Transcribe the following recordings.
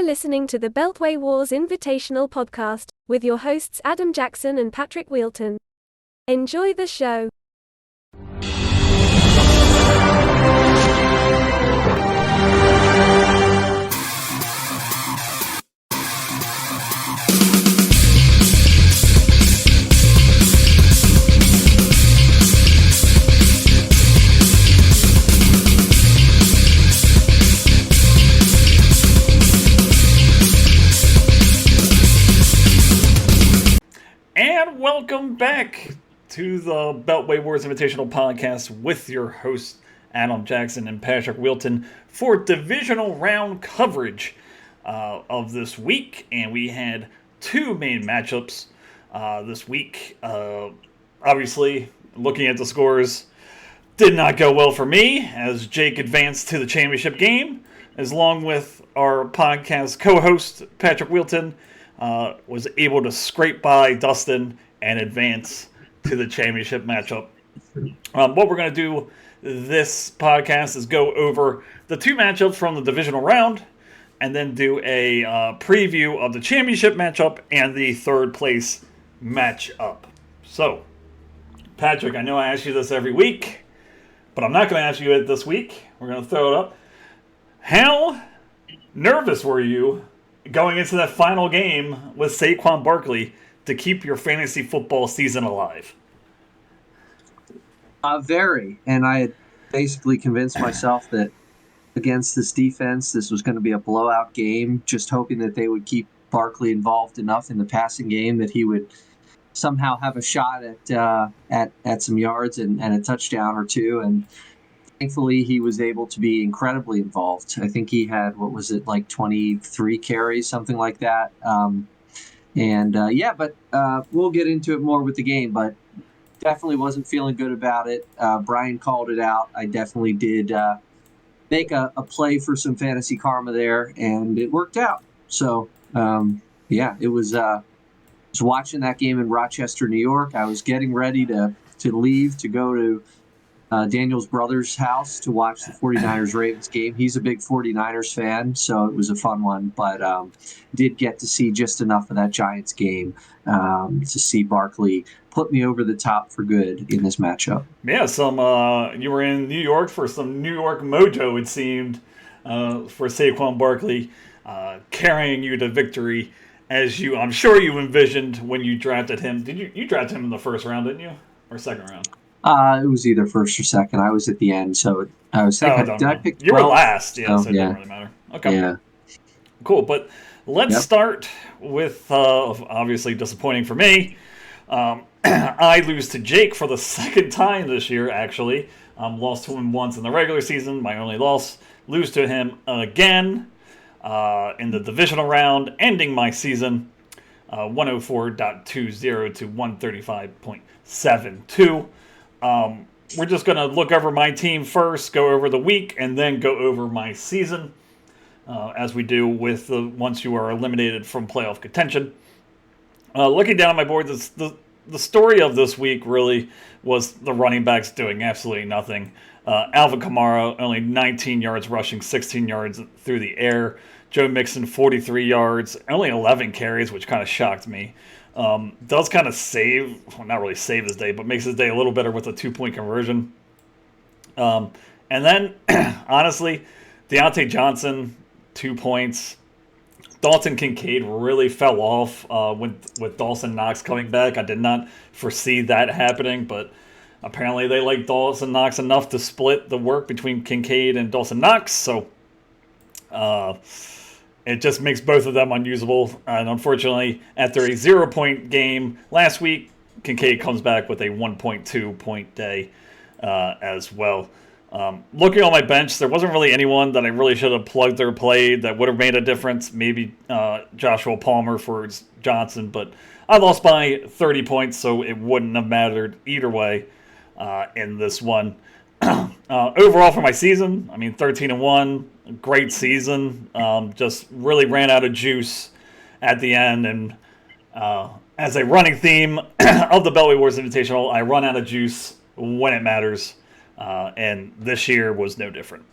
listening to the Beltway Wars Invitational podcast, with your hosts Adam Jackson and Patrick Wheelton. Enjoy the show. And welcome back to the Beltway Wars Invitational podcast with your hosts Adam Jackson and Patrick Wheelton for divisional round coverage of this week. And we had two main matchups this week. Obviously, looking at the scores, did not go well for me as Jake advanced to the championship game, as long with our podcast co-host Patrick Wheelton. Was able to scrape by Dustin and advance to the championship matchup. What we're going to do this podcast is go over the two matchups from the divisional round and then do a preview of the championship matchup and the third place matchup. So, Patrick, I know I ask you this every week, but I'm not going to ask you it this week. We're going to throw it up. How nervous were you going into that final game with Saquon Barkley to keep your fantasy football season alive? Very. And I had basically convinced myself that against this defense, this was going to be a blowout game, just hoping that they would keep Barkley involved enough in the passing game that he would somehow have a shot at some yards and a touchdown or two. And thankfully, he was able to be incredibly involved. I think he had, 23 carries, something like that. But we'll get into it more with the game, but definitely wasn't feeling good about it. Brian called it out. I definitely did make a play for some fantasy karma there, and it worked out. So, it was watching that game in Rochester, New York. I was getting ready to leave to go to Daniel's brother's house to watch the 49ers-Ravens game. He's a big 49ers fan, so it was a fun one, but did get to see just enough of that Giants game to see Barkley put me over the top for good in this matchup. Yeah, you were in New York for some New York mojo, it seemed, for Saquon Barkley, carrying you to victory as I'm sure you envisioned when you drafted him. Did you draft him in the first round, didn't you? Or second round? It was either first or second. I was at the end, so I was thinking, did I pick 12? You were last, so it doesn't really matter. Okay. Yeah. Cool, but let's start with, obviously disappointing for me. I lose to Jake for the second time this year, actually. Lost to him once in the regular season, my only loss. Lose to him again in the divisional round, ending my season 104.20 to 135.72. We're just going to look over my team first, go over the week, and then go over my season, as we do with once you are eliminated from playoff contention. Looking down at my board, the story of this week really was the running backs doing absolutely nothing. Alvin Kamara, only 19 yards rushing, 16 yards through the air. Joe Mixon, 43 yards, only 11 carries, which kind of shocked me. Does kind of not really save his day, but makes his day a little better with a 2-point conversion. And then, honestly, Deontay Johnson, 2 points. Dalton Kincaid really fell off with Dawson Knox coming back. I did not foresee that happening, but apparently they like Dawson Knox enough to split the work between Kincaid and Dawson Knox, so it just makes both of them unusable. And unfortunately, after a 0-point game last week, Kincaid comes back with a 1.2-point day as well. Looking on my bench, there wasn't really anyone that I really should have plugged or played that would have made a difference. Maybe Joshua Palmer for Johnson, but I lost by 30 points, so it wouldn't have mattered either way in this one. Overall for my season, 13-1, great season. Just really ran out of juice at the end, and as a running theme of the Beltway Wars Invitational, I run out of juice when it matters, and this year was no different.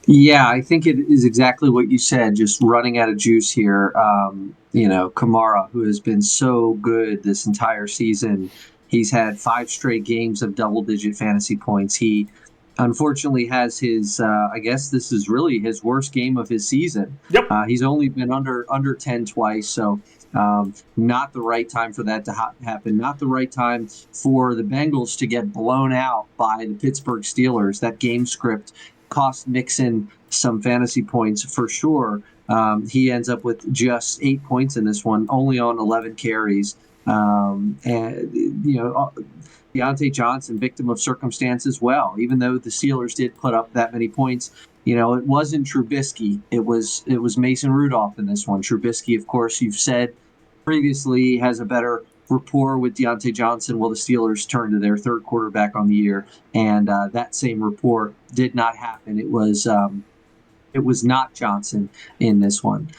Yeah, I think it is exactly what you said, just running out of juice here. Kamara, who has been so good this entire season, he's had 5 straight games of double-digit fantasy points. He unfortunately has I guess this is really his worst game of his season. Yep. He's only been under 10 twice, so not the right time for that to happen. Not the right time for the Bengals to get blown out by the Pittsburgh Steelers. That game script cost Mixon some fantasy points for sure. He ends up with just 8 points in this one, only on 11 carries. Deontay Johnson, victim of circumstance as well. Even though the Steelers did put up that many points, it wasn't Trubisky. It was Mason Rudolph in this one. Trubisky, of course, you've said previously, has a better rapport with Deontay Johnson. Well, the Steelers turned to their third quarterback on the year, and that same rapport did not happen. It was not Johnson in this one.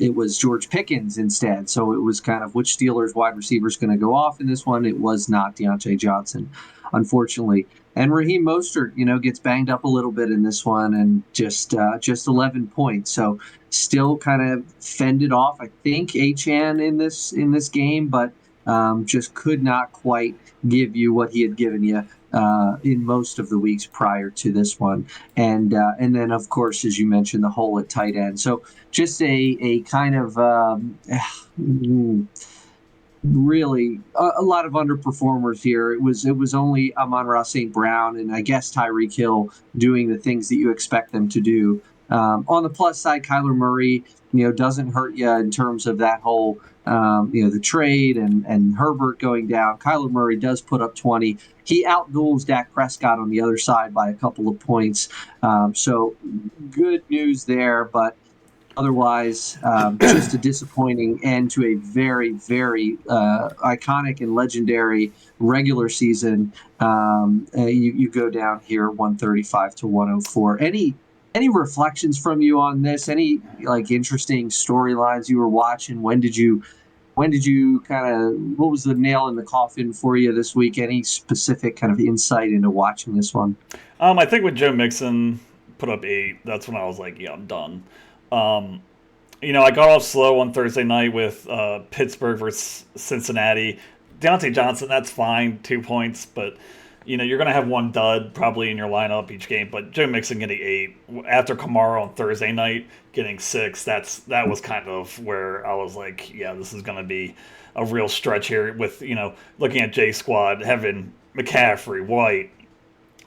It was George Pickens instead. So it was kind of which Steelers wide receiver is going to go off in this one. It was not Deontay Johnson, unfortunately. And Raheem Mostert, gets banged up a little bit in this one, and just 11 points. So still kind of fended off, I think, Achane in this game, but just could not quite give you what he had given you in most of the weeks prior to this one. And then, of course, as you mentioned, the hole at tight end. So just a kind of really a lot of underperformers here. It was only Amon-Ra St. Brown and I guess Tyreek Hill doing the things that you expect them to do. On the plus side, Kyler Murray, doesn't hurt you in terms of that whole, the trade and Herbert going down. Kyler Murray does put up 20. He outduels Dak Prescott on the other side by a couple of points. So good news there, but otherwise, just a disappointing end to a very, very iconic and legendary regular season. You go down here 135 to 104. Any reflections from you on this? Any interesting storylines you were watching? When did you what was the nail in the coffin for you this week? Any specific kind of insight into watching this one? I think when Joe Mixon put up 8, that's when I was like, yeah, I'm done. I got off slow on Thursday night with Pittsburgh versus Cincinnati. Deontay Johnson, that's fine, 2 points, but you're going to have one dud probably in your lineup each game. But Joe Mixon getting 8 after Kamara on Thursday night getting 6, that was kind of where I was like, yeah, this is going to be a real stretch here with looking at J Squad having McCaffrey, White,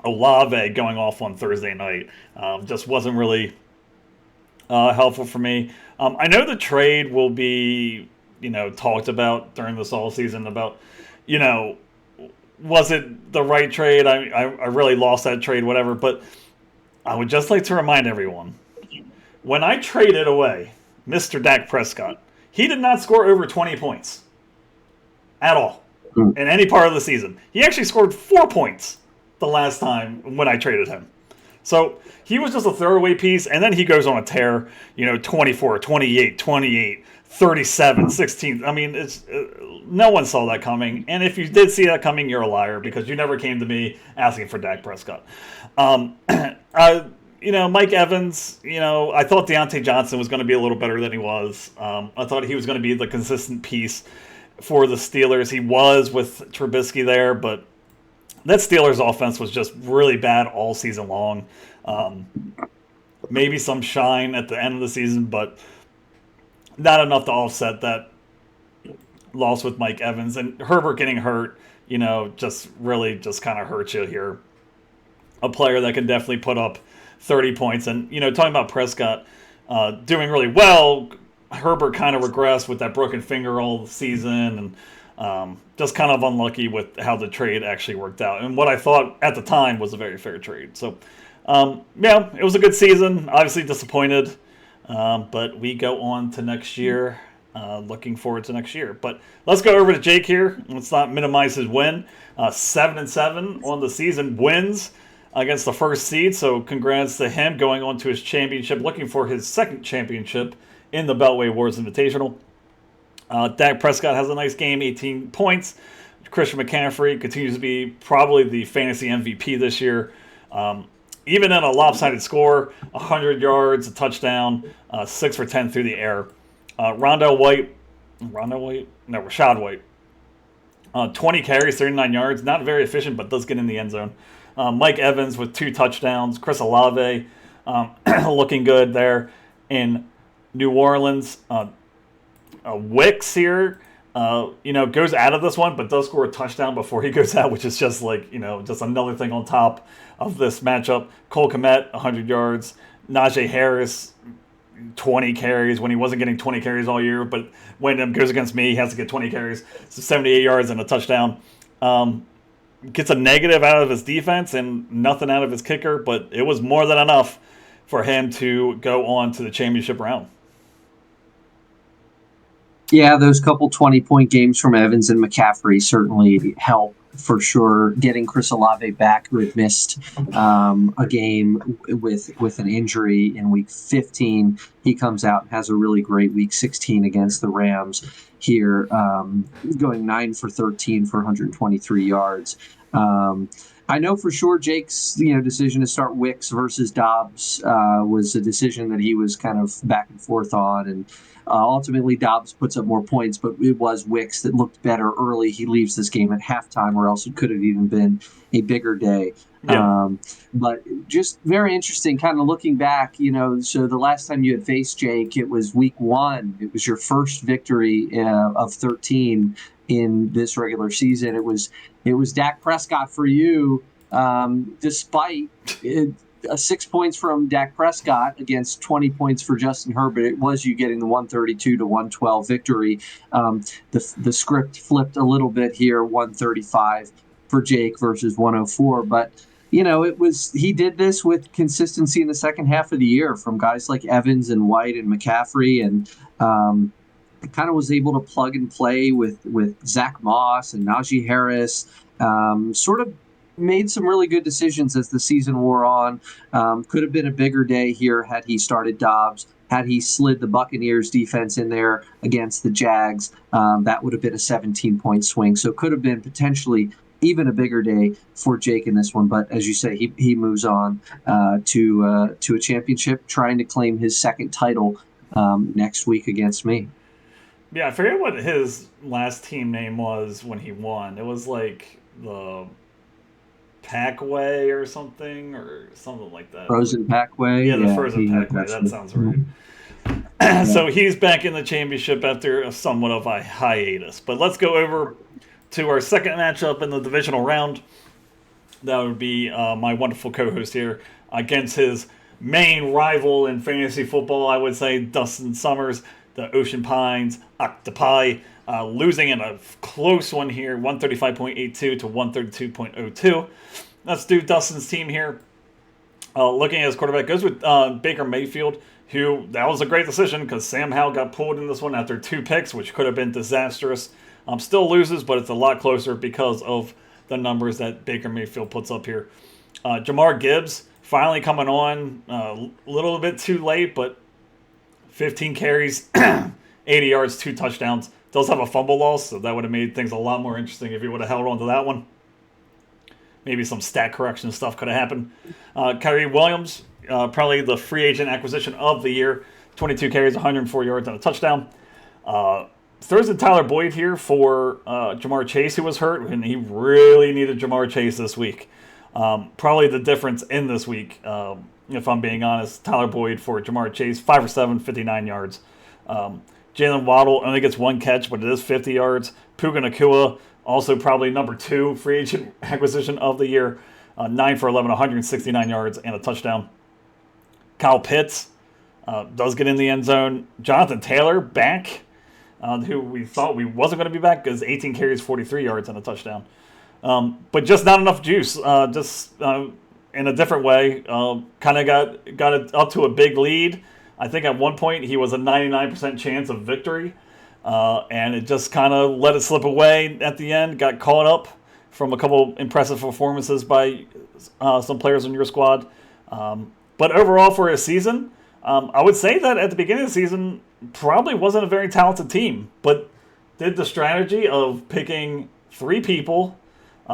Olave going off on Thursday night. Just wasn't really helpful for me. I know the trade will be, talked about during this all season about, was it the right trade? I really lost that trade, whatever. But I would just like to remind everyone, when I traded away Mr. Dak Prescott, he did not score over 20 points at all in any part of the season. He actually scored 4 points the last time when I traded him. So he was just a throwaway piece, and then he goes on a tear, 24, 28, 28, 37, 16. I mean, no one saw that coming. And if you did see that coming, you're a liar because you never came to me asking for Dak Prescott. Mike Evans, I thought Deontay Johnson was going to be a little better than he was. I thought he was going to be the consistent piece for the Steelers. He was with Trubisky there, but that Steelers offense was just really bad all season long. Maybe some shine at the end of the season, but not enough to offset that loss with Mike Evans. And Herbert getting hurt, just really just kind of hurts you here. A player that can definitely put up 30 points. And, talking about Prescott doing really well, Herbert kind of regressed with that broken finger all season and just kind of unlucky with how the trade actually worked out. And what I thought at the time was a very fair trade. So, it was a good season. Obviously disappointed, but we go on to next year. Looking forward to next year. But let's go over to Jake here. Let's not minimize his win. 7-7 on the season, wins against the first seed. So congrats to him going on to his championship, looking for his second championship in the Beltway Wars Invitational. Dak Prescott has a nice game, 18 points. Christian McCaffrey continues to be probably the fantasy MVP this year. even in a lopsided score, 100 yards, a touchdown, 6 for 10 through the air. Rashad White, 20 carries, 39 yards. Not very efficient, but does get in the end zone. Mike Evans with 2 touchdowns. Chris Olave looking good there in New Orleans. Wicks here, goes out of this one, but does score a touchdown before he goes out, which is just just another thing on top of this matchup. Cole Kmet, 100 yards. Najee Harris, 20 carries when he wasn't getting 20 carries all year, but when it goes against me, he has to get 20 carries. So 78 yards and a touchdown. Gets a negative out of his defense and nothing out of his kicker, but it was more than enough for him to go on to the championship round. Yeah, those couple 20-point games from Evans and McCaffrey certainly help for sure. Getting Chris Olave back, who had missed a game with an injury in Week 15, he comes out and has a really great Week 16 against the Rams here, going 9 for 13 for 123 yards. I know for sure Jake's decision to start Wicks versus Dobbs was a decision that he was kind of back and forth on, and ultimately Dobbs puts up more points, but it was Wicks that looked better early. He leaves this game at halftime, or else it could have even been a bigger day. Yeah. But just very interesting, kind of looking back, so the last time you had faced Jake, it was Week 1. It was your first victory of 13 in this regular season. It was Dak Prescott for you, despite 6 points from Dak Prescott against 20 points for Justin Herbert. It was you getting the 132-112 victory. The script flipped a little bit here, 135 for Jake versus 104, but he did this with consistency in the second half of the year from guys like Evans and White and McCaffrey, and kind of was able to plug and play with Zach Moss and Najee Harris. Sort of made some really good decisions as the season wore on. Could have been a bigger day here had he started Dobbs. Had he slid the Buccaneers defense in there against the Jags, that would have been a 17-point swing. So could have been potentially even a bigger day for Jake in this one. But as you say, he moves on to a championship, trying to claim his second title next week against me. Yeah, I forget what his last team name was when he won. It was like the Packway or something like that. Frozen Packway? Yeah, the Frozen Packway. That sounds right. So he's back in the championship after somewhat of a hiatus. But let's go over to our second matchup in the divisional round. That would be my wonderful co-host here against his main rival in fantasy football, I would say, Dustin Summers, the Ocean Pines Octopi, losing in a close one here, 135.82 to 132.02. Let's do Dustin's team here. Looking at his quarterback, goes with Baker Mayfield, who, that was a great decision because Sam Howell got pulled in this one after 2 picks, which could have been disastrous. Still loses, but it's a lot closer because of the numbers that Baker Mayfield puts up here. Jamar Gibbs finally coming on a little bit too late, but 15 carries, 80 yards, 2 touchdowns. Does have a fumble loss, so that would have made things a lot more interesting if he would have held on to that one. Maybe some stat correction stuff could have happened. Kyrie Williams, probably the free agent acquisition of the year. 22 carries, 104 yards, and a touchdown. Throws in Tyler Boyd here for Jamar Chase, who was hurt, and he really needed Jamar Chase this week. Probably the difference in this week, if I'm being honest. Tyler Boyd for Jamar Chase, 5 for 7, 59 yards. Jalen Waddle only gets 1 catch, but it is 50 yards. Puka Nacua, also probably number 2 free agent acquisition of the year, 9 for 11, 169 yards, and a touchdown. Kyle Pitts does get in the end zone. Jonathan Taylor back, who we thought we wasn't going to be back, because 18 carries, 43 yards, and a touchdown. But just not enough juice. In a different way, kind of got it up to a big lead. I think at one point he was a 99% chance of victory, and it just kind of let it slip away at the end. Got caught up from a couple impressive performances by some players on your squad. But overall for a season, I would say that at the beginning of the season probably wasn't a very talented team, but did the strategy of picking 3 people,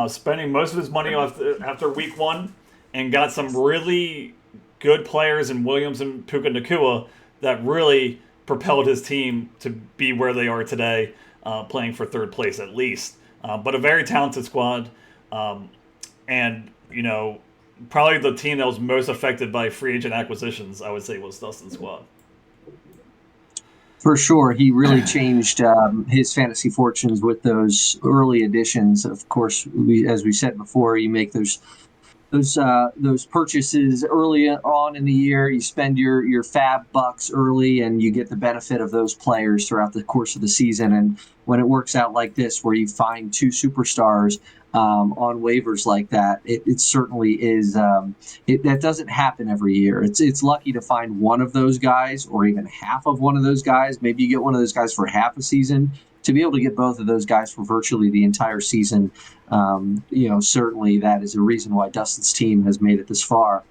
spending most of his money after week 1, and got some really good players in Williams and Puka Nacua that really propelled his team to be where they are today, playing for third place at least. But a very talented squad, and probably the team that was most affected by free agent acquisitions, I would say, was Dustin's squad. For sure, he really changed his fantasy fortunes with those early additions. Of course, as we said before, you make those purchases early on in the year. You spend your fab bucks early, and you get the benefit of those players throughout the course of the season. And when it works out like this, where you find two superstars on waivers like that, it certainly is. That doesn't happen every year. It's lucky to find one of those guys, or even half of one of those guys. Maybe you get one of those guys for half a season. To be able to get both of those guys for virtually the entire season, certainly that is a reason why Dustin's team has made it this far.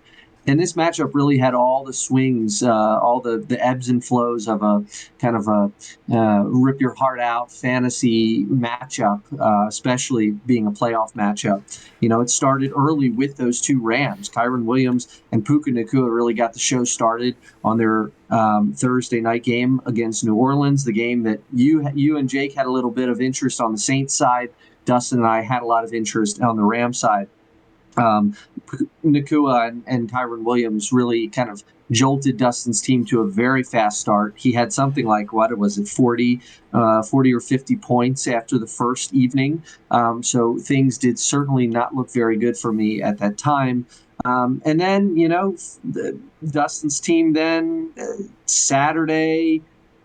And this matchup really had all the swings, all the ebbs and flows of a kind of a rip your heart out fantasy matchup, especially being a playoff matchup. It started early with those two Rams. Kyron Williams and Puka Nacua really got the show started on their Thursday night game against New Orleans, the game that you and Jake had a little bit of interest on the Saints side. Dustin and I had a lot of interest on the Rams side. Nacua and Kyron Williams really kind of jolted Dustin's team to a very fast start. He had something like, 40 or 50 points after the first evening. So things did certainly not look very good for me at that time. And then, Dustin's team then Saturday,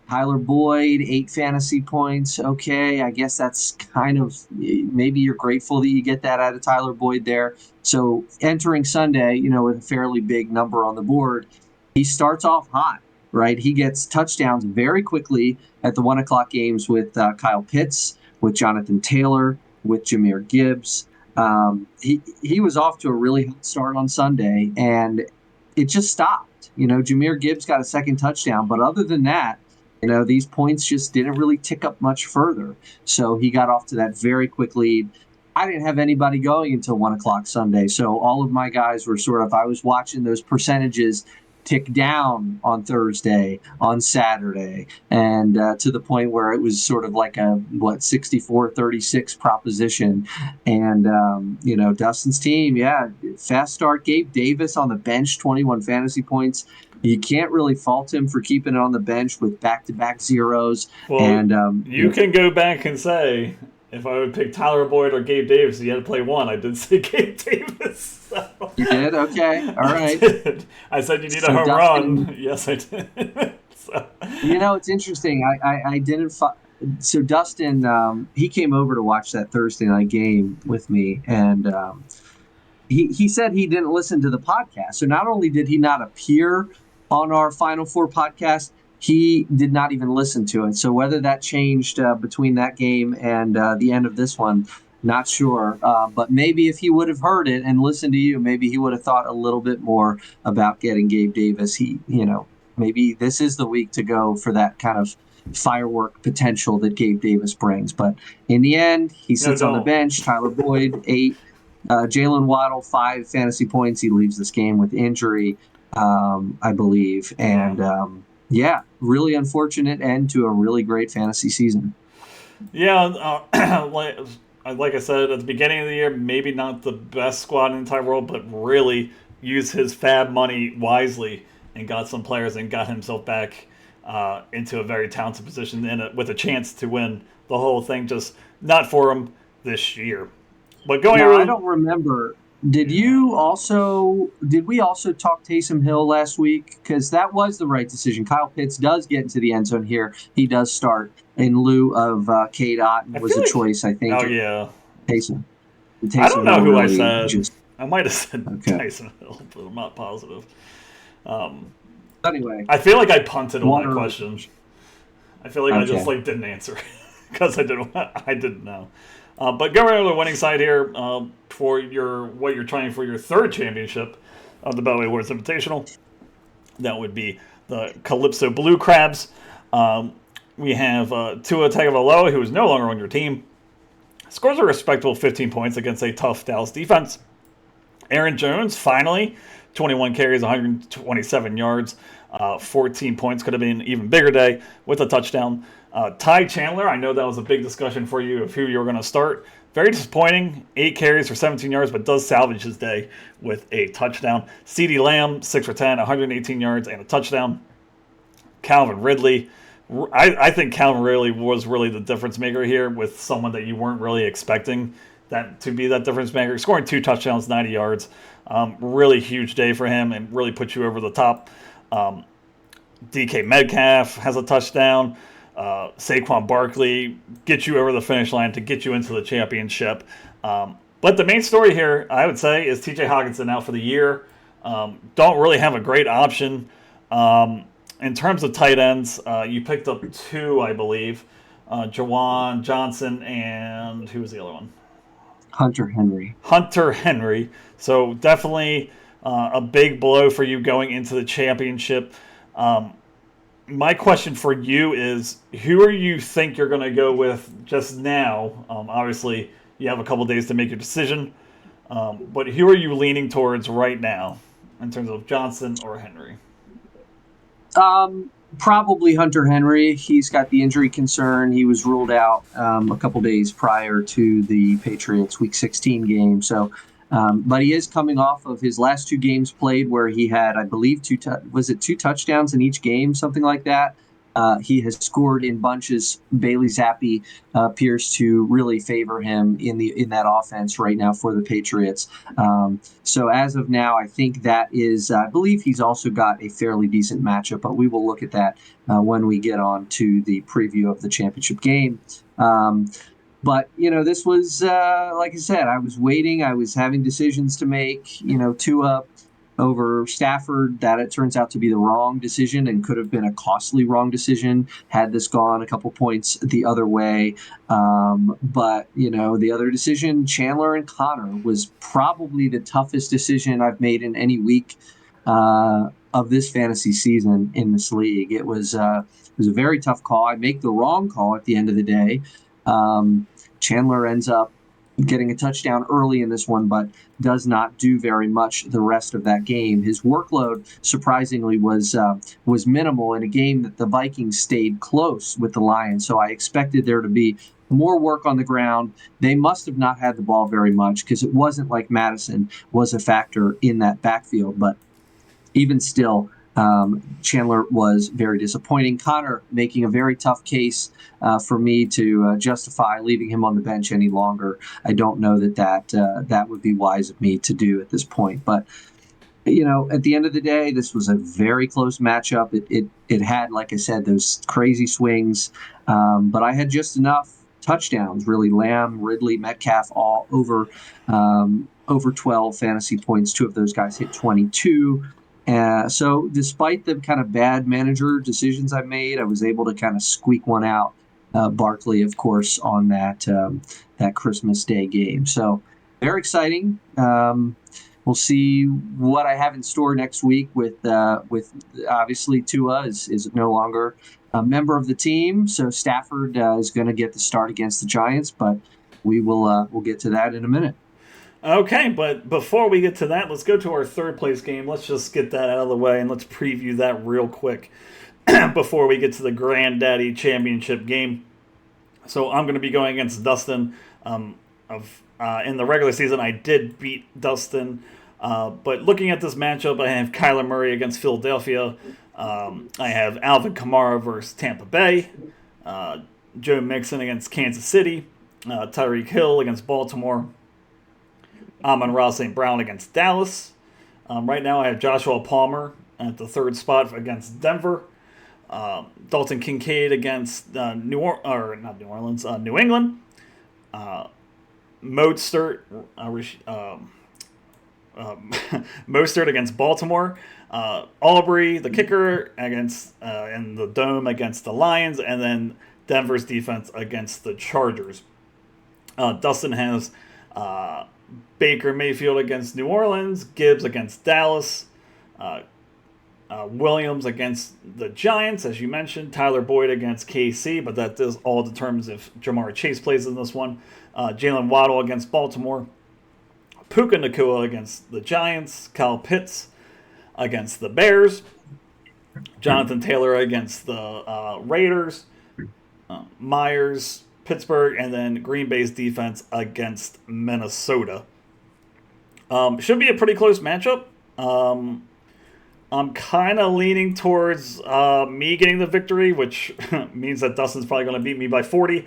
Tyler Boyd, 8 fantasy points. Okay, I guess that's kind of, maybe you're grateful that you get that out of Tyler Boyd there. So entering Sunday, with a fairly big number on the board, he starts off hot, right? He gets touchdowns very quickly at the 1 o'clock games with Kyle Pitts, with Jonathan Taylor, with Jahmyr Gibbs. He was off to a really hot start on Sunday, and it just stopped. Jahmyr Gibbs got a second touchdown, but other than that, these points just didn't really tick up much further. So he got off to that very quick lead. I didn't have anybody going until 1 o'clock Sunday. So all of my guys were I was watching those percentages tick down on Thursday, on Saturday, and to the point where it was sort of like a 64-36 proposition. And Dustin's team, fast start. Gabe Davis on the bench, 21 fantasy points. You can't really fault him for keeping it on the bench with back-to-back zeros. Well, and you can go back and say, if I would pick Tyler Boyd or Gabe Davis, you had to play one. I did say Gabe Davis. So. You did? Okay. All right. I said you need a home run. Yes, I did. It's interesting. I didn't. So Dustin, he came over to watch that Thursday night game with me, and he said he didn't listen to the podcast. So not only did he not appear on our Final Four podcast, he did not even listen to it. So whether that changed between that game and the end of this one, not sure. But maybe if he would have heard it and listened to you, maybe he would have thought a little bit more about getting Gabe Davis. Maybe this is the week to go for that kind of firework potential that Gabe Davis brings. But in the end, he sits on the bench. Tyler Boyd, 8. Jalen Waddle, 5 fantasy points. He leaves this game with injury, I believe. And really unfortunate end to a really great fantasy season. Yeah, like I said at the beginning of the year, maybe not the best squad in the entire world, but really used his fab money wisely and got some players and got himself back into a very talented position and with a chance to win the whole thing. Just not for him this year. But I don't remember. Did we also talk Taysom Hill last week? Because that was the right decision. Kyle Pitts does get into the end zone here. He does start in lieu of K-Dot. Was a choice, I think. Oh, yeah. Taysom I don't know Hill who really I said. I might have said Taysom Hill, but I'm not positive. Anyway. I feel like I punted on that question. I feel like I just didn't answer because I didn't know. But going over the winning side here for what you're trying for your third championship of the BWI Awards Invitational, that would be the Calypso Blue Crabs. We have Tua Tagovailoa, who is no longer on your team. Scores a respectable 15 points against a tough Dallas defense. Aaron Jones, finally, 21 carries, 127 yards, 14 points. Could have been an even bigger day with a touchdown. Ty Chandler, I know that was a big discussion for you of who you were going to start. Very disappointing, 8 carries for 17 yards, but does salvage his day with a touchdown. CeeDee Lamb, 6 for 10, 118 yards, and a touchdown. Calvin Ridley, I think Calvin Ridley was really the difference maker here with someone that you weren't really expecting that to be that difference maker. Scoring 2 touchdowns, 90 yards. Really huge day for him and really put you over the top. DK Metcalf has a touchdown. Saquon Barkley gets you over the finish line to get you into the championship. But the main story here, I would say, is TJ Hawkinson out for the year. Don't really have a great option. In terms of tight ends, you picked up 2, I believe. Jawan Johnson and who was the other one? Hunter Henry. Hunter Henry. So definitely a big blow for you going into the championship. My question for you is, who are you think you're going to go with just now? Obviously, you have a couple days to make your decision. But who are you leaning towards right now in terms of Johnson or Henry? Probably Hunter Henry. He's got the injury concern. He was ruled out a couple days prior to the Patriots Week 16 game. So, but he is coming off of his last 2 games played, where he had, I believe, 2 touchdowns in each game, something like that. He has scored in bunches. Bailey Zappi appears to really favor him in that offense right now for the Patriots. So as of now, I think that is, I believe he's also got a fairly decent matchup, but we will look at that when we get on to the preview of the championship game. But, this was, like I said, I was waiting. I was having decisions to make, Tua over Stafford. That it turns out to be the wrong decision and could have been a costly wrong decision had this gone a couple points the other way. But, the other decision, Chandler and Connor, was probably the toughest decision I've made in any week of this fantasy season in this league. It was a very tough call. I make the wrong call at the end of the day. Chandler ends up getting a touchdown early in this one, but does not do very much the rest of that game. His workload, surprisingly, was minimal in a game that the Vikings stayed close with the Lions. So I expected there to be more work on the ground. They must have not had the ball very much, because it wasn't like Madison was a factor in that backfield. But even still, Chandler was very disappointing. Connor making a very tough case for me to justify leaving him on the bench any longer. I don't know that would be wise of me to do at this point. But, at the end of the day, this was a very close matchup. It had, like I said, those crazy swings. But I had just enough touchdowns, really. Lamb, Ridley, Metcalf, all over 12 fantasy points. 2 of those guys hit 22. So despite the kind of bad manager decisions I made, I was able to kind of squeak one out. Barkley, of course, on that Christmas Day game. So very exciting. We'll see what I have in store next week with obviously Tua is no longer a member of the team. So Stafford is going to get the start against the Giants, but we'll get to that in a minute. Okay, but before we get to that, let's go to our third place game. Let's just get that out of the way and let's preview that real quick before we get to the Granddaddy Championship game. So I'm going to be going against Dustin. In the regular season, I did beat Dustin. But looking at this matchup, I have Kyler Murray against Philadelphia. I have Alvin Kamara versus Tampa Bay. Joe Mixon against Kansas City. Tyreek Hill against Baltimore. Amon-Ra St. Brown against Dallas. Right now I have Joshua Palmer at the third spot against Denver. Dalton Kincaid against New England. Mostert Mostert against Baltimore. Aubrey, the kicker, against in the Dome against the Lions, and then Denver's defense against the Chargers. Dustin has Baker Mayfield against New Orleans, Gibbs against Dallas, Williams against the Giants, as you mentioned, Tyler Boyd against KC, but that does all determines if Jamar Chase plays in this one. Jalen Waddle against Baltimore, Puka Nacua against the Giants, Kyle Pitts against the Bears, Jonathan Taylor against the Raiders, Myers, Pittsburgh, and then Green Bay's defense against Minnesota. Should be a pretty close matchup. I'm kind of leaning towards me getting the victory, which means that Dustin's probably going to beat me by 40.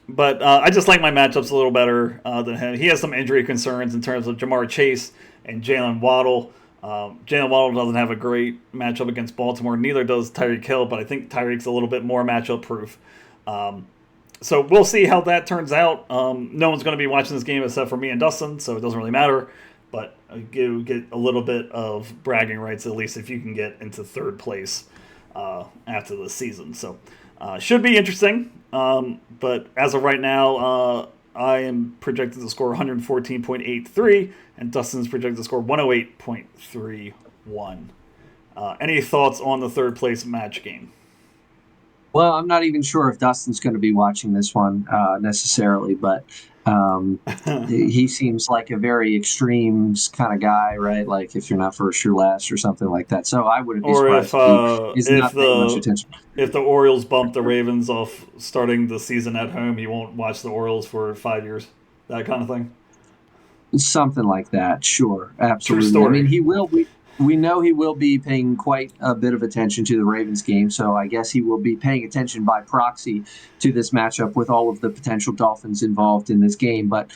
But I just like my matchups a little better than him. He has some injury concerns in terms of Jamar Chase and Jalen Waddle. Jalen Waddle doesn't have a great matchup against Baltimore. Neither does Tyreek Hill, but I think Tyreek's a little bit more matchup proof. So we'll see how that turns out. No one's going to be watching this game except for me and Dustin, so it doesn't really matter. But you get a little bit of bragging rights, at least if you can get into third place after the season. So should be interesting. But as of right now, I am projected to score 114.83, and Dustin's projected to score 108.31. Any thoughts on the third place match game? Well, I'm not even sure if Dustin's going to be watching this one necessarily, but he seems like a very extremes kind of guy, right? Like if you're not first, you're last, or something like that. So I wouldn't be surprised if he's not paying much attention. If the Orioles bump the Ravens off starting the season at home, he won't watch the Orioles for 5 years. That kind of thing. Something like that, sure, absolutely. True story. I mean, he will be. We know he will be paying quite a bit of attention to the Ravens game, so I guess he will be paying attention by proxy to this matchup with all of the potential Dolphins involved in this game. But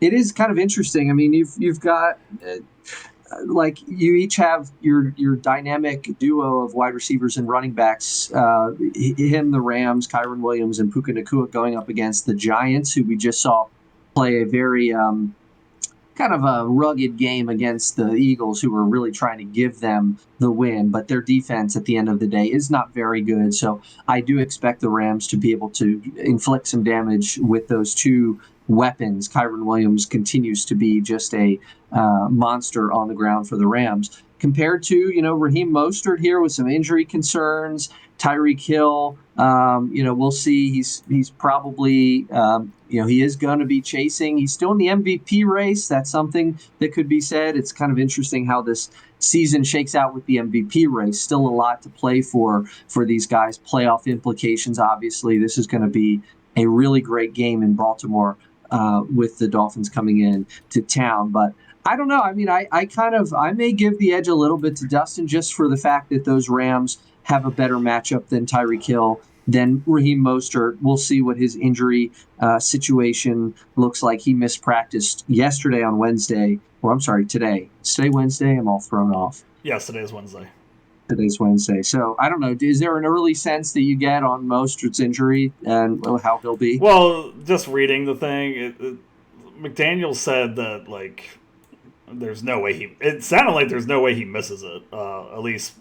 it is kind of interesting. I mean, you've got like you each have your dynamic duo of wide receivers and running backs. Him, the Rams, Kyren Williams, and Puka Nacua going up against the Giants, who we just saw play a very kind of a rugged game against the Eagles, who were really trying to give them the win, but their defense at the end of the day is not very good. So I do expect the Rams to be able to inflict some damage with those two weapons. Kyren Williams continues to be just a monster on the ground for the Rams. Compared to, Raheem Mostert here with some injury concerns, Tyreek Hill, we'll see. He's probably, he is going to be chasing. He's still in the MVP race. That's something that could be said. It's kind of interesting how this season shakes out with the MVP race. Still a lot to play for these guys. Playoff implications, obviously. This is going to be a really great game in Baltimore with the Dolphins coming in to town. But I don't know. I mean, I may give the edge a little bit to Dustin just for the fact that those Rams have a better matchup than Tyreek Hill, than Raheem Mostert. We'll see what his injury situation looks like. He missed practice yesterday on Wednesday. Or I'm sorry, today. Is today Wednesday? I'm all thrown off. Yes, today is Wednesday. Today's Wednesday. So I don't know. Is there an early sense that you get on Mostert's injury and how he'll be? Well, just reading the thing, McDaniel said that, there's no way it sounded like there's no way he misses it, at least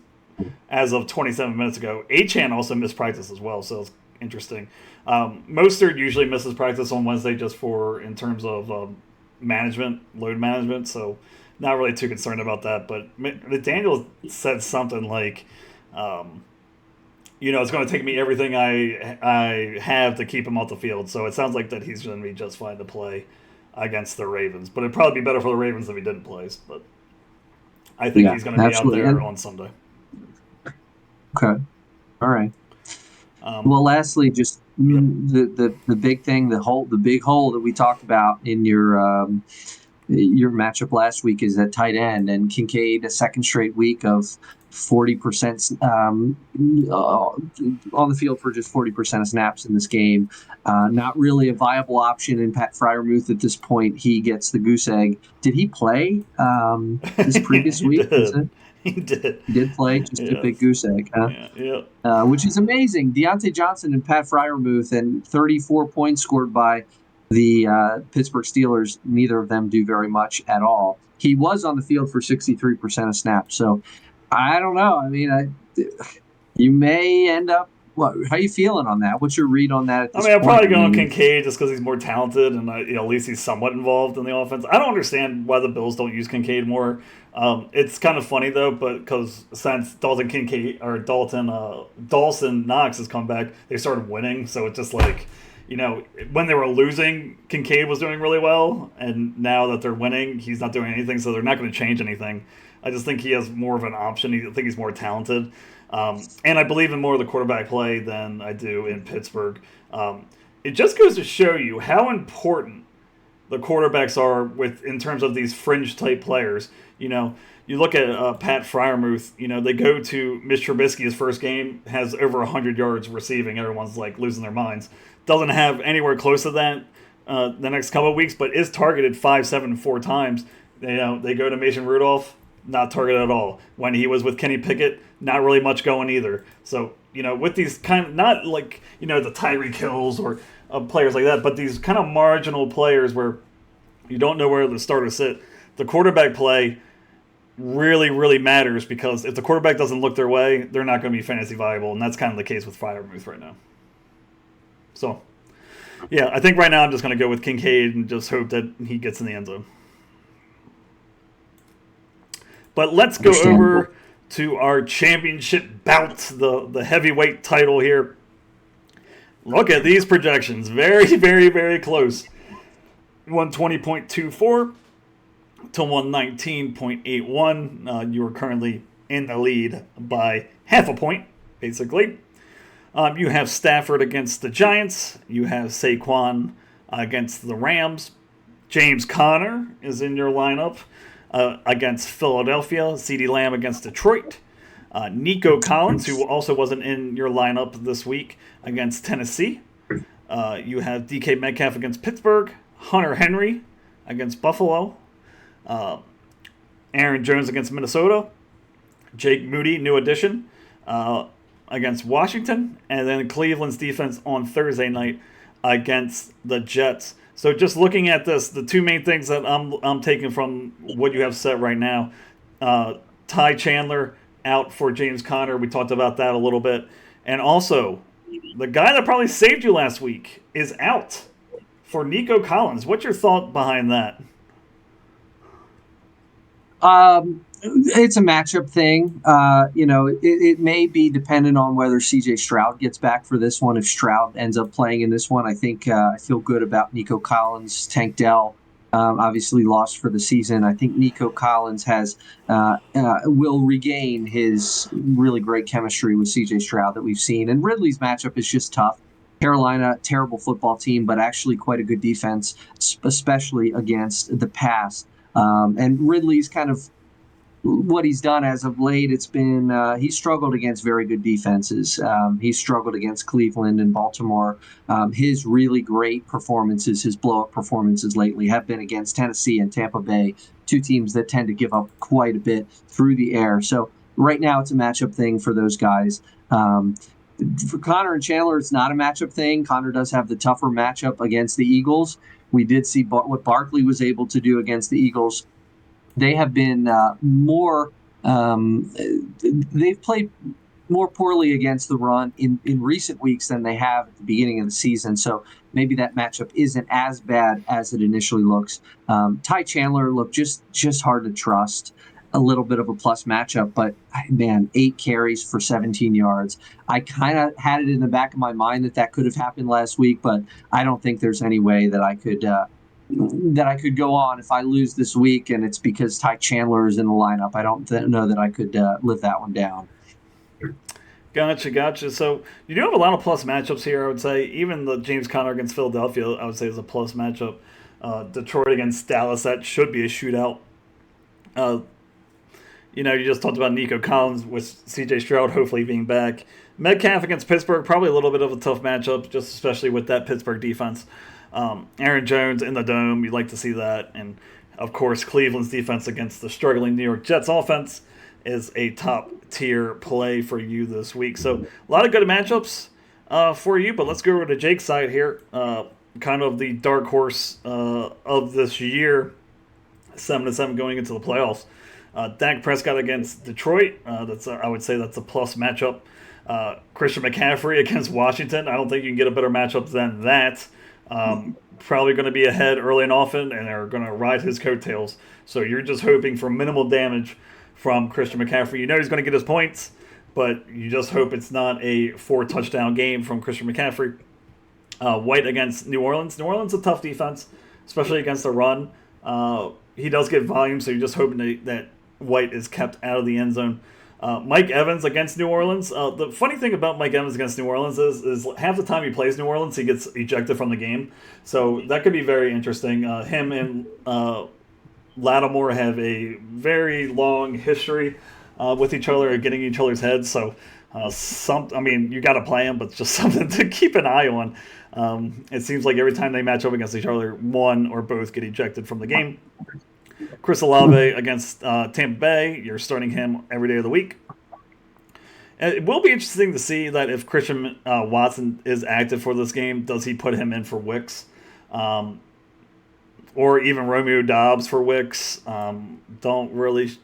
as of 27 minutes ago. Achane also missed practice as well, so it's interesting. Mostert usually misses practice on Wednesday just in terms of load management, so not really too concerned about that. But McDaniel said something like, it's going to take me everything I have to keep him off the field, so it sounds like that he's going to be just fine to play against the Ravens. But it'd probably be better for the Ravens if he didn't play. But I think he's going to be out there on Sunday. Okay. All right. Well, lastly, just the big thing, the big hole that we talked about in your matchup last week is at tight end, and Kincaid, a second straight week of 40% on the field for just 40% of snaps in this game. Not really a viable option in Pat Freiermuth at this point. He gets the goose egg. Did he play this previous week? He did. He did play, just a big goose egg, huh? Yeah. Which is amazing. Deontay Johnson and Pat Freiermuth, and 34 points scored by the Pittsburgh Steelers. Neither of them do very much at all. He was on the field for 63% of snaps. So I don't know. I mean, you may end up. How are you feeling on that? What's your read on that at this point? I'm probably going Kincaid just because he's more talented and at least he's somewhat involved in the offense. I don't understand why the Bills don't use Kincaid more. It's kind of funny though, but because since Dawson Knox has come back, they started winning. So it's just when they were losing, Kincaid was doing really well, and now that they're winning, he's not doing anything, so they're not going to change anything. I just think he has more of an option. I think he's more talented. And I believe in more of the quarterback play than I do in Pittsburgh. It just goes to show you how important the quarterbacks are in terms of these fringe-type players. You look at Pat Freiermuth, they go to Mitch Trubisky, his first game, has over 100 yards receiving. Everyone's like losing their minds. Doesn't have anywhere close to that the next couple of weeks, but is targeted 5, 7, 4 times. They go to Mason Rudolph, not targeted at all. When he was with Kenny Pickett, not really much going either. So, with these kind of, not like, the Tyreek Hills or players like that, but these kind of marginal players where you don't know where the starters sit, the quarterback play really, really matters, because if the quarterback doesn't look their way, they're not going to be fantasy viable, and that's kind of the case with Freiermuth right now. So, yeah, I think right now I'm just going to go with Kincaid and just hope that he gets in the end zone. But let's go over to our championship bout, the heavyweight title here. Look at these projections. Very, very, very close. 120.24 to 119.81. You are currently in the lead by half a point, basically. You have Stafford against the Giants. You have Saquon against the Rams. James Conner is in your lineup against Philadelphia. CeeDee Lamb against Detroit. Nico Collins, who also wasn't in your lineup this week, against Tennessee. You have DK Metcalf against Pittsburgh. Hunter Henry against Buffalo. Aaron Jones against Minnesota. Jake Moody, new addition, against Washington. And then Cleveland's defense on Thursday night against the Jets. So just looking at this, the two main things that I'm taking from what you have set right now, Ty Chandler out for James Conner. We talked about that a little bit. And also, the guy that probably saved you last week is out for Nico Collins. What's your thought behind that? It's a matchup thing. It may be dependent on whether CJ Stroud gets back for this one. If Stroud ends up playing in this one, I think I feel good about Nico Collins. Tank Dell obviously lost for the season. I think Nico Collins will regain his really great chemistry with CJ Stroud that we've seen. And Ridley's matchup is just tough. Carolina, terrible football team, but actually quite a good defense, especially against the pass. And Ridley's kind of what he's done as of late. It's been he's struggled against very good defenses. He's struggled against Cleveland and Baltimore. His really great performances, his blow-up performances lately have been against Tennessee and Tampa Bay, two teams that tend to give up quite a bit through the air. So right now it's a matchup thing for those guys. For Connor and Chandler, it's not a matchup thing. Connor does have the tougher matchup against the Eagles. We did see what Barkley was able to do against the Eagles. They have been more they've played more poorly against the run in recent weeks than they have at the beginning of the season. So maybe that matchup isn't as bad as it initially looks. Ty Chandler looked just hard to trust. A little bit of a plus matchup, but man, 8 carries for 17 yards. I kind of had it in the back of my mind that could have happened last week, but I don't think there's any way that I could go on if I lose this week and it's because Ty Chandler is in the lineup. I don't know that I could live that one down. Gotcha. So you do have a lot of plus matchups here, I would say. Even the James Conner against Philadelphia, I would say, is a plus matchup. Detroit against Dallas, that should be a shootout. You just talked about Nico Collins with C.J. Stroud hopefully being back. Metcalf against Pittsburgh, probably a little bit of a tough matchup, just especially with that Pittsburgh defense. Aaron Jones in the Dome, you'd like to see that. And, of course, Cleveland's defense against the struggling New York Jets offense is a top-tier play for you this week. So a lot of good matchups for you, but let's go over to Jake's side here. Kind of the dark horse of this year, 7-7 going into the playoffs. Dak Prescott against Detroit. I would say that's a plus matchup. Christian McCaffrey against Washington. I don't think you can get a better matchup than that. Probably going to be ahead early and often, and they're going to ride his coattails. So you're just hoping for minimal damage from Christian McCaffrey. You know he's going to get his points, but you just hope it's not a 4-touchdown game from Christian McCaffrey. White against New Orleans. New Orleans is a tough defense, especially against the run. He does get volume, so you're just hoping that White is kept out of the end zone. Mike Evans against New Orleans. The funny thing about Mike Evans against New Orleans is half the time he plays New Orleans, he gets ejected from the game. So that could be very interesting. Him and Lattimore have a very long history with each other, getting each other's heads. So you got to play him, but it's just something to keep an eye on. It seems like every time they match up against each other, one or both get ejected from the game. Chris Olave against Tampa Bay. You're starting him every day of the week. And it will be interesting to see that if Christian Watson is active for this game, does he put him in for Wicks? Or even Romeo Dobbs for Wicks? Don't really...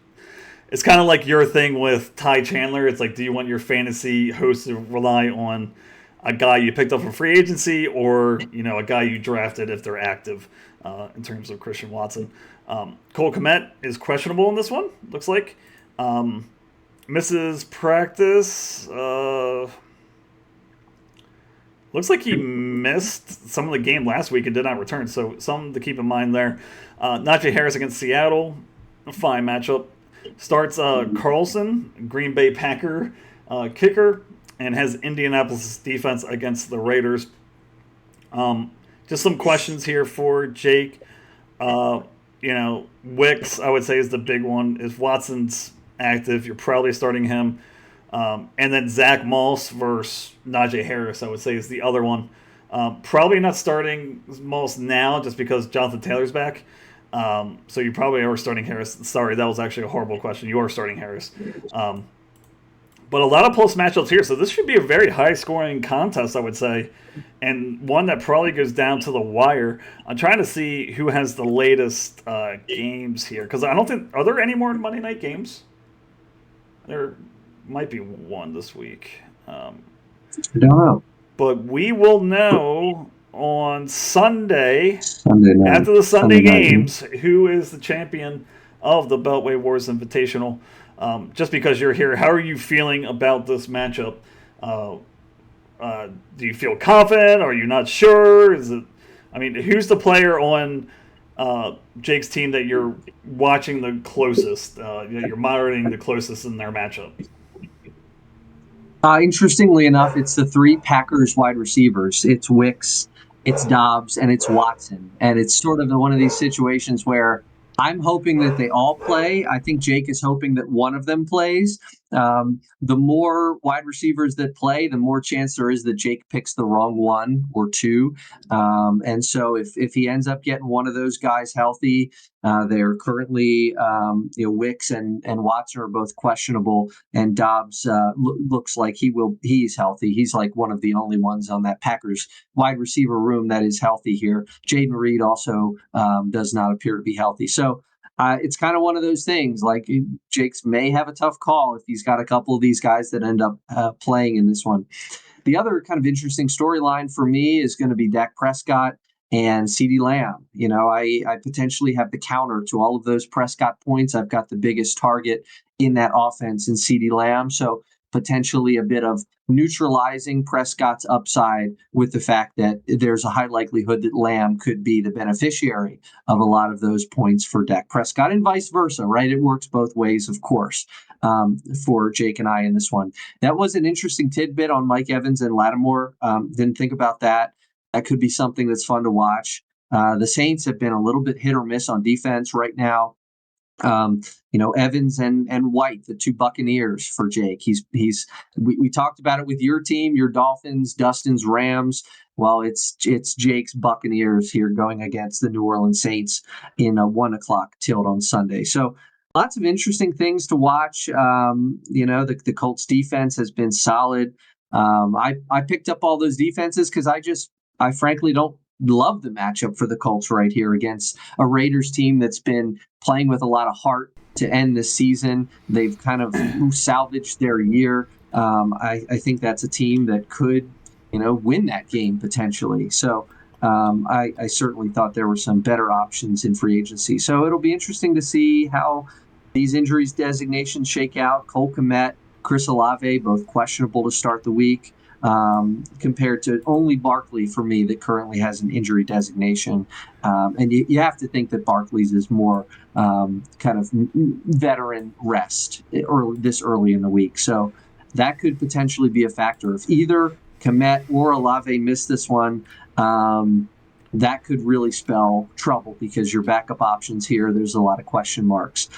It's kind of like your thing with Ty Chandler. It's like, do you want your fantasy host to rely on a guy you picked up from free agency or, a guy you drafted if they're active in terms of Christian Watson? Cole Kmet is questionable in this one, looks like. Misses practice. Looks like he missed some of the game last week and did not return, so something to keep in mind there. Najee Harris against Seattle, a fine matchup. Starts Carlson, Green Bay Packer kicker, and has Indianapolis defense against the Raiders. Just some questions here for Jake. Wicks, I would say, is the big one. If Watson's active, you're probably starting him. And then Zach Moss versus Najee Harris, I would say, is the other one. Probably not starting Moss now just because Jonathan Taylor's back. So you probably are starting Harris. Sorry, that was actually a horrible question. You are starting Harris. But a lot of close matchups here, so this should be a very high-scoring contest, I would say, and one that probably goes down to the wire. I'm trying to see who has the latest games here, because I don't think – are there any more Monday night games? There might be one this week. I don't know. But we will know on Sunday night. After the Sunday games, who is the champion of the Beltway Wars Invitational. Just because you're here, how are you feeling about this matchup? Do you feel confident? Are you not sure? Who's the player on Jake's team that you're watching the closest, you're monitoring the closest in their matchup? Interestingly enough, it's the three Packers wide receivers. It's Wicks, it's Dobbs, and it's Watson. And it's sort of one of these situations where I'm hoping that they all play. I think Jake is hoping that one of them plays. The more wide receivers that play, the more chance there is that Jake picks the wrong one or two. And so if he ends up getting one of those guys healthy, they're currently, Wicks and Watson are both questionable, and Dobbs looks like he's healthy. He's like one of the only ones on that Packers wide receiver room that is healthy here. Jaden Reed also does not appear to be healthy. So it's kind of one of those things, like Jake's may have a tough call if he's got a couple of these guys that end up playing in this one. The other kind of interesting storyline for me is going to be Dak Prescott and CeeDee Lamb. I potentially have the counter to all of those Prescott points. I've got the biggest target in that offense in CeeDee Lamb. So potentially a bit of neutralizing Prescott's upside with the fact that there's a high likelihood that Lamb could be the beneficiary of a lot of those points for Dak Prescott, and vice versa, right? It works both ways, of course, for Jake and I in this one. That was an interesting tidbit on Mike Evans and Lattimore. Didn't think about that. That could be something that's fun to watch. The Saints have been a little bit hit or miss on defense right now. Evans and White, the two Buccaneers for Jake. We talked about it with your team, your Dolphins, Dustin's Rams. Well, it's Jake's Buccaneers here going against the New Orleans Saints in a 1:00 tilt on Sunday. So lots of interesting things to watch. The Colts defense has been solid. I picked up all those defenses because I frankly don't love the matchup for the Colts right here against a Raiders team that's been playing with a lot of heart to end this season. They've kind of salvaged their year. I think that's a team that could, win that game potentially. So I certainly thought there were some better options in free agency. So it'll be interesting to see how these injuries designations shake out. Cole Kmet, Chris Olave, both questionable to start the week. compared to only Barkley for me that currently has an injury designation. And you have to think that Barkley's is more kind of veteran rest this early in the week. So that could potentially be a factor. If either Kmet or Olave miss this one, that could really spell trouble because your backup options here, there's a lot of question marks,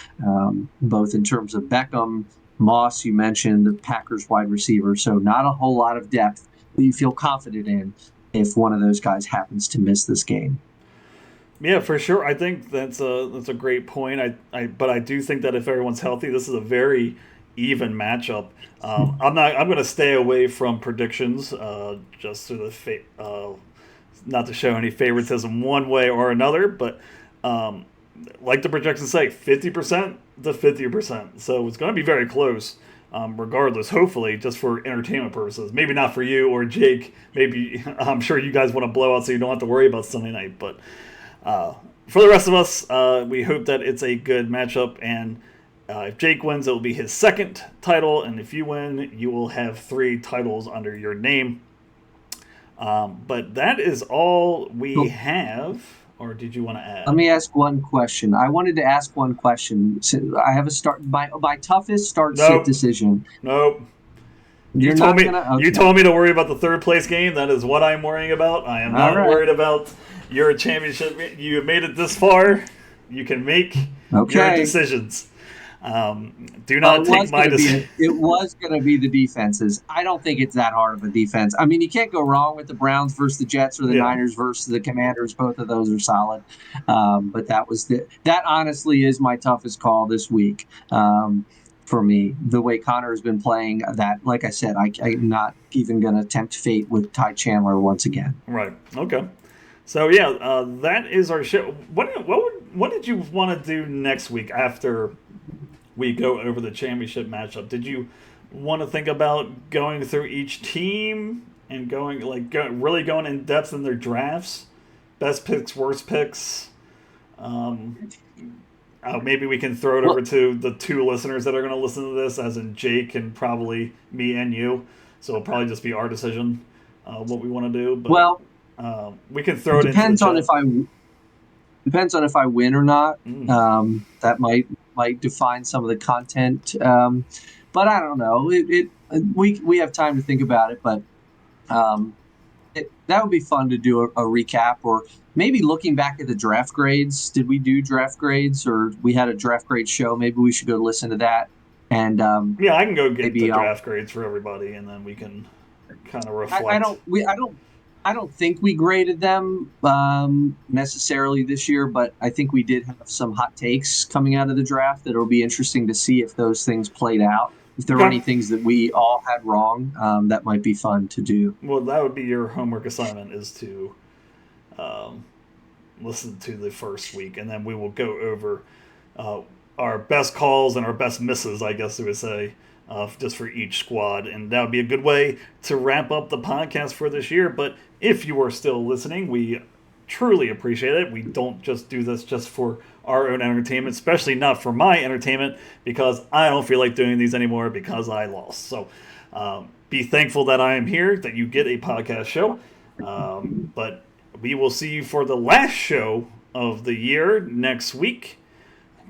both in terms of Beckham, Moss, you mentioned, the Packers wide receiver. So not a whole lot of depth that you feel confident in if one of those guys happens to miss this game. Yeah, for sure. I think that's a great point. But I do think that if everyone's healthy, this is a very even matchup. I'm going to stay away from predictions, just to not to show any favoritism one way or another. But like the projections say, 50% to 50%. So it's going to be very close, regardless. Hopefully, just for entertainment purposes. Maybe not for you or Jake. Maybe I'm sure you guys want to blow out so you don't have to worry about Sunday night, but. For the rest of us, we hope that it's a good matchup, and if Jake wins, it will be his second title, and if you win, you will have 3 titles under your name. But that is all we have, or did you want to add? Let me ask one question. I wanted to ask one question. I have a my toughest start-sit decision. Nope. You told me to worry about the third place game. That is what I'm worrying about. I am not worried about your championship. You have made it this far. You can make your decisions. Do not take my decision. It was going to be the defenses. I don't think it's that hard of a defense. I mean, you can't go wrong with the Browns versus the Jets or the Niners versus the Commanders. Both of those are solid. But that honestly is my toughest call this week. For me, the way Connor has been playing, that, like I said, I'm not even going to tempt fate with Ty Chandler once again. Right. Okay. So yeah, that is our show. What did you want to do next week after we go over the championship matchup? Did you want to think about going through each team and really going in depth in their drafts, best picks, worst picks? Maybe we can throw it over to the 2 listeners that are going to listen to this, as in Jake and probably me and you. So it'll probably just be our decision what we want to do. But, we can throw it into the Depends on if I win or not. That might define some of the content. But I don't know. We have time to think about it. But that would be fun to do a recap, or maybe looking back at the draft grades. Did we do draft grades, or we had a draft grade show? Maybe we should go listen to that. And I can go get the draft grades for everybody, and then we can kind of reflect. I don't think we graded them necessarily this year, but I think we did have some hot takes coming out of the draft that will be interesting to see if those things played out. If there were any things that we all had wrong, that might be fun to do. Well, that would be your homework assignment, is to listen to the first week, and then we will go over our best calls and our best misses, I guess you would say, just for each squad. And that would be a good way to wrap up the podcast for this year. But if you are still listening, we truly appreciate it. We don't just do this just for our own entertainment, especially not for my entertainment, because I don't feel like doing these anymore because I lost. So be thankful that I am here, that you get a podcast show. But we will see you for the last show of the year next week.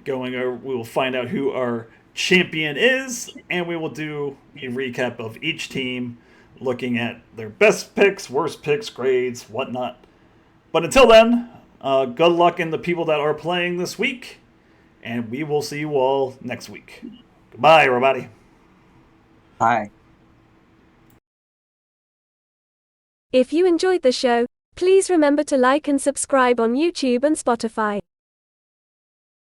We will find out who our champion is, and we will do a recap of each team, looking at their best picks, worst picks, grades, whatnot. But until then, good luck in the people that are playing this week, and we will see you all next week. Goodbye, everybody. Bye. If you enjoyed the show, please remember to like and subscribe on YouTube and Spotify.